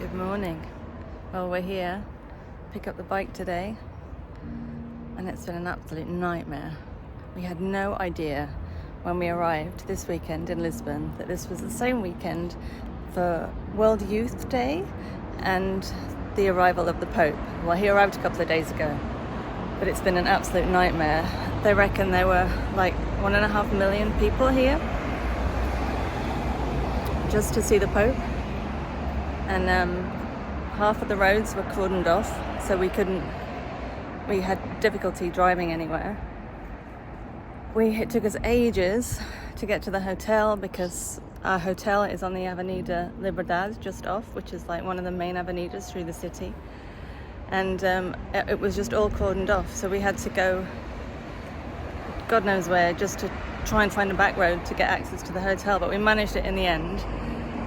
Good morning. Well, we're here, pick up the bike today, and it's been an absolute nightmare. We had no idea when we arrived this weekend in Lisbon that this was the same weekend for World Youth Day and the arrival of the Pope. Well, he arrived a couple of days ago, but it's been an absolute nightmare. They reckon there were like 1.5 million people here just to see the Pope. And half of the roads were cordoned off, so we had difficulty driving anywhere. It took us ages to get to the hotel because our hotel is on the Avenida Liberdade just off, which is like one of the main avenidas through the city. And it was just all cordoned off, so we had to go God knows where just to try and find a back road to get access to the hotel, but we managed it in the end.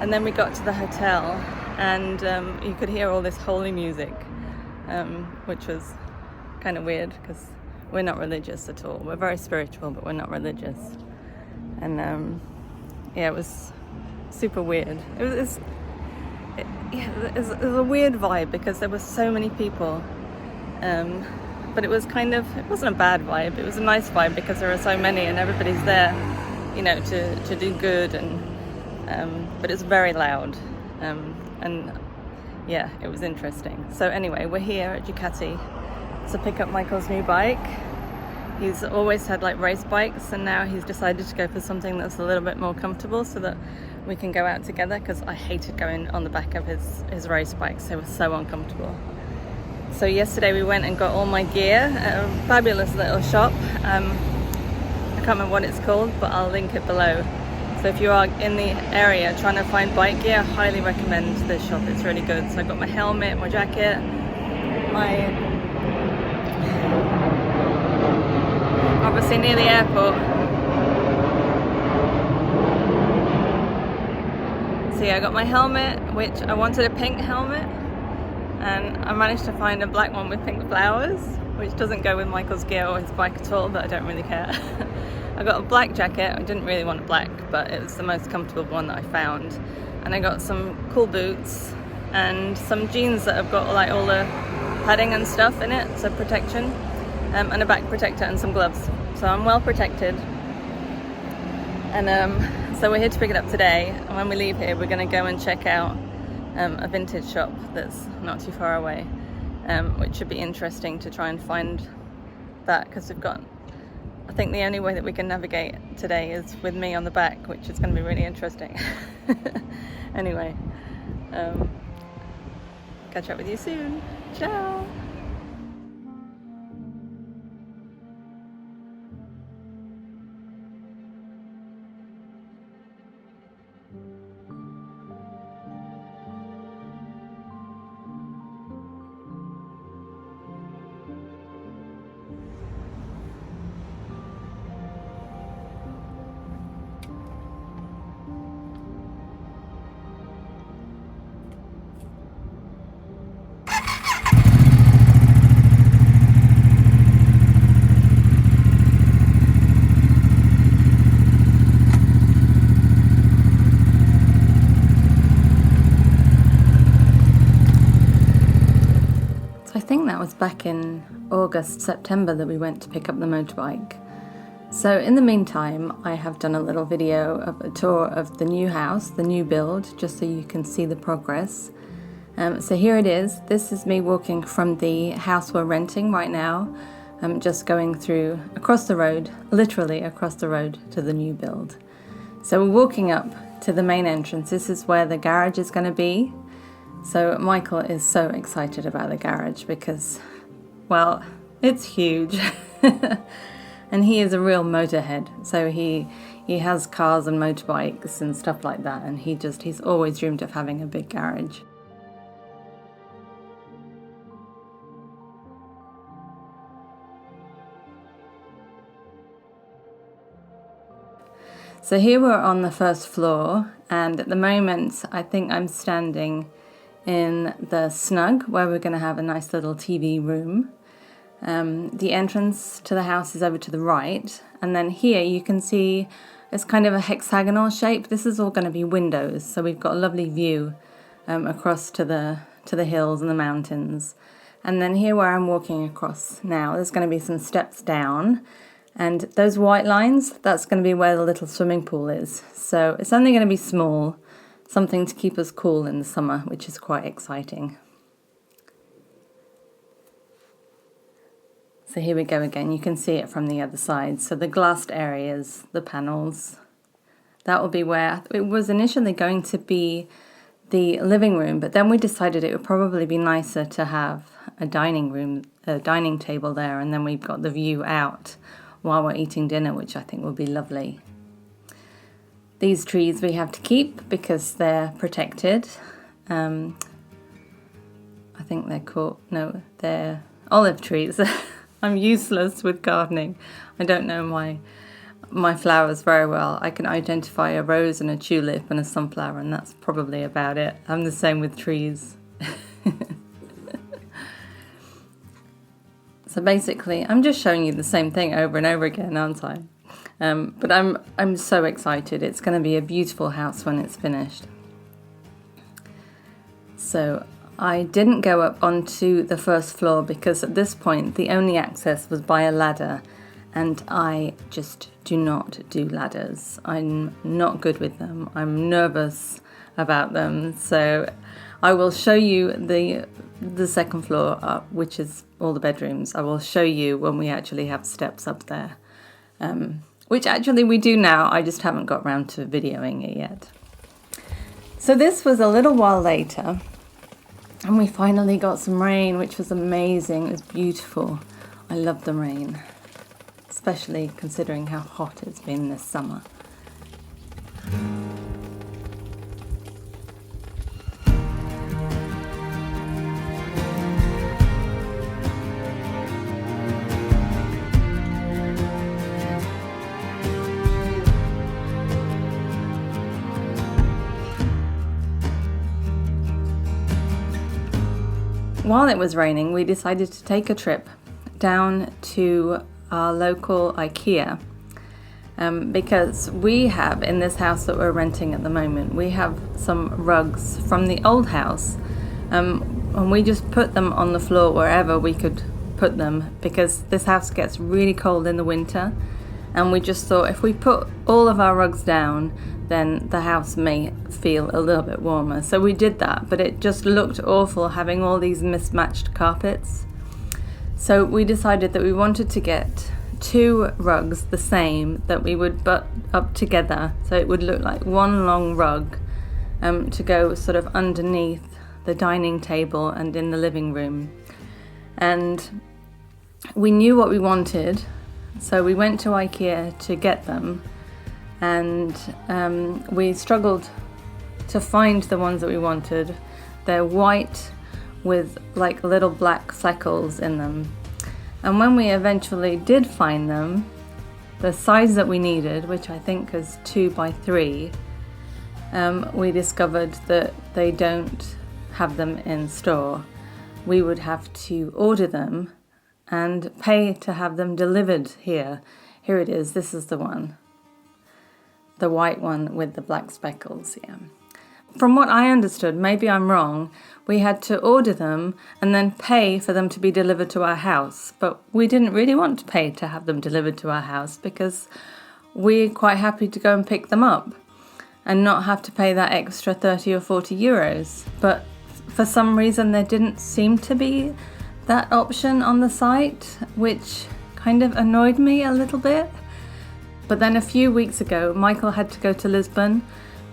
And then we got to the hotel and you could hear all this holy music, which was kind of weird because we're not religious at all. We're very spiritual, but we're not religious. And it was super weird. It was a weird vibe because there were so many people, but it wasn't a bad vibe. It was a nice vibe because there are so many and everybody's there, to do good. And but it's very loud. And yeah, it was interesting. So anyway, we're here at Ducati to pick up Michael's new bike. He's always had like race bikes, and now he's decided to go for something that's a little bit more comfortable so that we can go out together, because I hated going on the back of his race bikes. They were so uncomfortable. So yesterday we went and got all my gear at a fabulous little shop. I can't remember what it's called, but I'll link it below. So if you are in the area trying to find bike gear, I highly recommend this shop. It's really good. So I got my helmet, my jacket, obviously near the airport. So yeah, I got my helmet, which I wanted a pink helmet, and I managed to find a black one with pink flowers, which doesn't go with Michael's gear or his bike at all, but I don't really care. I got a black jacket. I didn't really want a black, but it was the most comfortable one that I found. And I got some cool boots and some jeans that have got like all the padding and stuff in it, so protection, and a back protector and some gloves. So I'm well protected. And so we're here to pick it up today. And when we leave here, we're going to go and check out a vintage shop that's not too far away, which should be interesting to try and find that, because I think the only way that we can navigate today is with me on the back, which is going to be really interesting. Anyway, catch up with you soon. Ciao. I think that was back in August, September that we went to pick up the motorbike. So in the meantime, I have done a little video of a tour of the new house, the new build, just so you can see the progress. So here it is. This is me walking from the house we're renting right now. I'm just going through across the road, literally across the road to the new build. So we're walking up to the main entrance. This is where the garage is going to be. So Michael is so excited about the garage because, well, it's huge. And he is a real motorhead. So he has cars and motorbikes and stuff like that. And he's always dreamed of having a big garage. So here we're on the first floor, and at the moment I think I'm standing in the snug where we're going to have a nice little TV room. The entrance to the house is over to the right, and then here you can see it's kind of a hexagonal shape. This is all going to be windows, so we've got a lovely view across to the hills and the mountains. And then here where I'm walking across now, there's going to be some steps down, and those white lines, that's going to be where the little swimming pool is. So it's only going to be small, something to keep us cool in the summer, which is quite exciting. So here we go again, you can see it from the other side. So the glassed areas, the panels, that will be where it was initially going to be the living room, but then we decided it would probably be nicer to have a dining table there, and then we've got the view out while we're eating dinner, which I think will be lovely. These trees we have to keep because they're protected. I think they're olive trees. I'm useless with gardening. I don't know my flowers very well. I can identify a rose and a tulip and a sunflower, and that's probably about it. I'm the same with trees. So basically, I'm just showing you the same thing over and over again, aren't I? But I'm so excited. It's going to be a beautiful house when it's finished. So I didn't go up onto the first floor because at this point the only access was by a ladder, and I just do not do ladders. I'm not good with them. I'm nervous about them. So I will show you the second floor, which is all the bedrooms. I will show you when we actually have steps up there, which actually we do now. I just haven't got round to videoing it yet. So this was a little while later, and we finally got some rain, which was amazing. It was beautiful. I love the rain, especially considering how hot it's been this summer. While it was raining, we decided to take a trip down to our local IKEA, because we have, in this house that we're renting at the moment, we have some rugs from the old house, and we just put them on the floor wherever we could put them, because this house gets really cold in the winter, and we just thought if we put all of our rugs down, then the house may feel a little bit warmer. So we did that, but it just looked awful having all these mismatched carpets. So we decided that we wanted to get 2 rugs the same, that we would butt up together, so it would look like one long rug, to go sort of underneath the dining table and in the living room. And we knew what we wanted, so we went to IKEA to get them, and we struggled to find the ones that we wanted. They're white with like little black freckles in them. And when we eventually did find them, the size that we needed, which I think is 2 by 3, we discovered that they don't have them in store. We would have to order them and pay to have them delivered here. Here it is, this is the one. The white one with the black speckles, yeah. From what I understood, maybe I'm wrong, we had to order them and then pay for them to be delivered to our house. But we didn't really want to pay to have them delivered to our house because we're quite happy to go and pick them up and not have to pay that extra 30 or 40 euros. But for some reason there didn't seem to be that option on the site, which kind of annoyed me a little bit. But then a few weeks ago, Michael had to go to Lisbon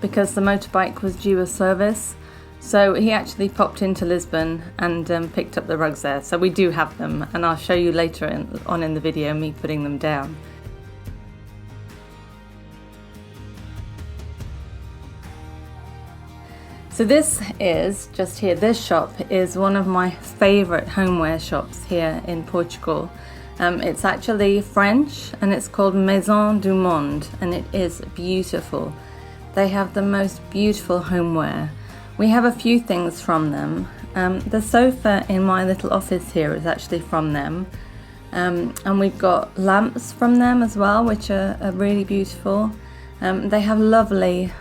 because the motorbike was due a service. So he actually popped into Lisbon and picked up the rugs there. So we do have them, and I'll show you later on in the video me putting them down. So this is, just here, this shop is one of my favourite homeware shops here in Portugal. It's actually French and it's called Maison du Monde, and it is beautiful. They have the most beautiful homeware. We have a few things from them. The sofa in my little office here is actually from them. And we've got lamps from them as well, which are really beautiful. They have lovely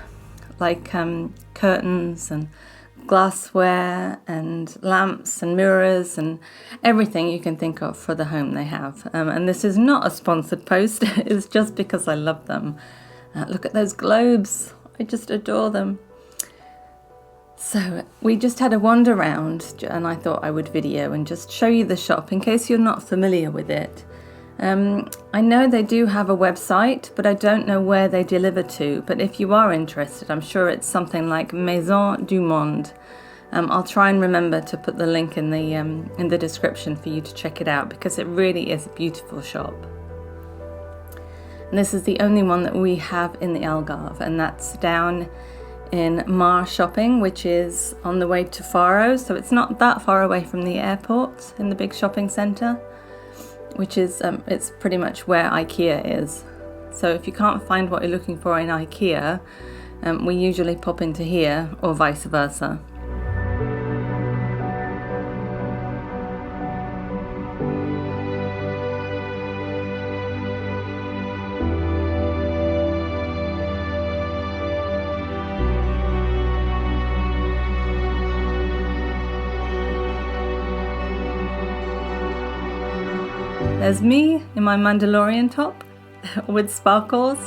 curtains and glassware and lamps and mirrors and everything you can think of for the home they have. And this is not a sponsored post, it's just because I love them. Look at those globes, I just adore them. So we just had a wander round and I thought I would video and just show you the shop in case you're not familiar with it. I know they do have a website, but I don't know where they deliver to. But if you are interested, I'm sure it's something like Maison du Monde. I'll try and remember to put the link in the description for you to check it out, because it really is a beautiful shop. And this is the only one that we have in the Algarve, and that's down in Mar Shopping, which is on the way to Faro. So it's not that far away from the airport in the big shopping centre, which is it's pretty much where IKEA is. So if you can't find what you're looking for in IKEA, we usually pop into here, or vice versa. There's me in my Mandalorian top with sparkles.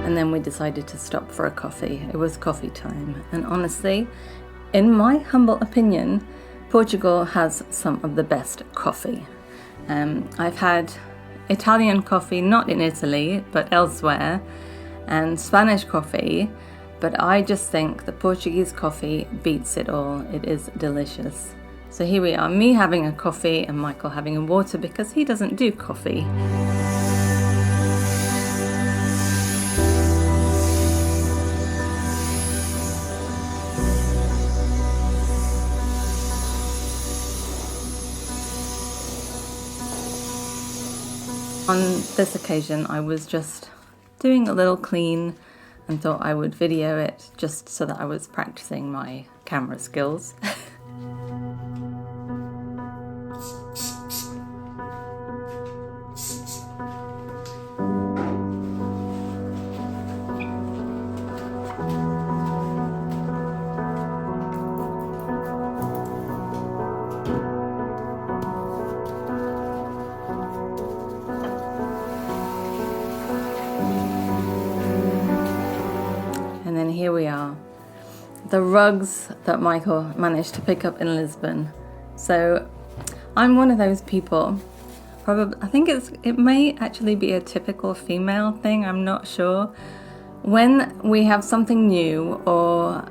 And then we decided to stop for a coffee. It was coffee time. And honestly, in my humble opinion, Portugal has some of the best coffee. I've had Italian coffee, not in Italy, but elsewhere, and Spanish coffee, but I just think the Portuguese coffee beats it all. It is delicious. So here we are, me having a coffee and Michael having a water because he doesn't do coffee. On this occasion, I was just doing a little clean and thought I would video it just so that I was practicing my camera skills. And then here we are, the rugs that Michael managed to pick up in Lisbon. So I'm one of those people, probably, I think it may actually be a typical female thing, I'm not sure. When we have something new, or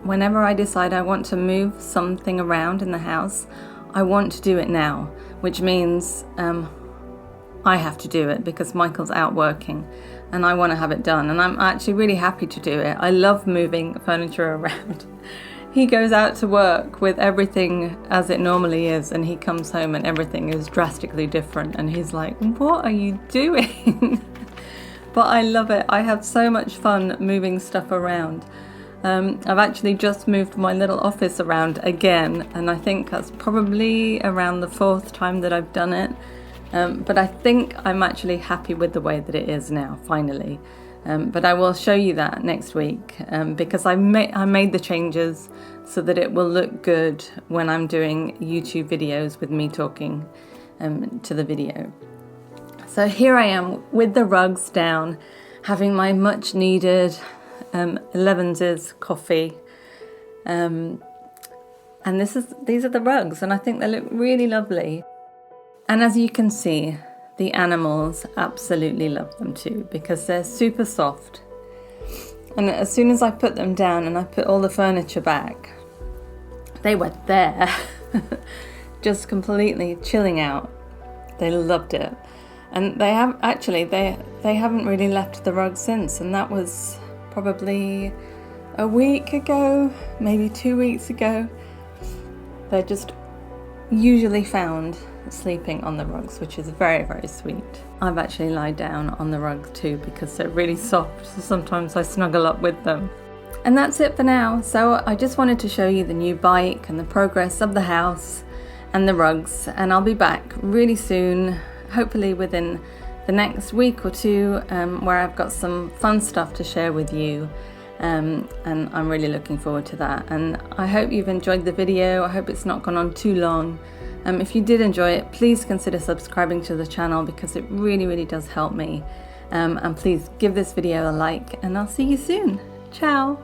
whenever I decide I want to move something around in the house, I want to do it now, which means I have to do it because Michael's out working and I want to have it done, and I'm actually really happy to do it. I love moving furniture around. He goes out to work with everything as it normally is, and he comes home and everything is drastically different, and he's like, what are you doing? But I love it. I have so much fun moving stuff around. I've actually just moved my little office around again, and I think that's probably around the 4th time that I've done it. But I think I'm actually happy with the way that it is now, finally. But I will show you that next week, because I made the changes so that it will look good when I'm doing YouTube videos with me talking to the video. So here I am with the rugs down, having my much needed Levins's coffee. And these are the rugs, and I think they look really lovely. And as you can see, the animals absolutely love them too, because they're super soft. And as soon as I put them down and I put all the furniture back, they were there, just completely chilling out. They loved it. And they haven't really left the rug since, and that was probably a week ago, maybe 2 weeks ago. They're just usually found sleeping on the rugs, which is very, very sweet. I've actually lied down on the rug too because they're really soft, so sometimes I snuggle up with them. And that's it for now. So I just wanted to show you the new bike and the progress of the house and the rugs, and I'll be back really soon, hopefully within the next week or two, where I've got some fun stuff to share with you, and I'm really looking forward to that. And I hope you've enjoyed the video. I hope it's not gone on too long. If you did enjoy it, please consider subscribing to the channel because it really does help me. And please give this video a like, and I'll see you soon. Ciao!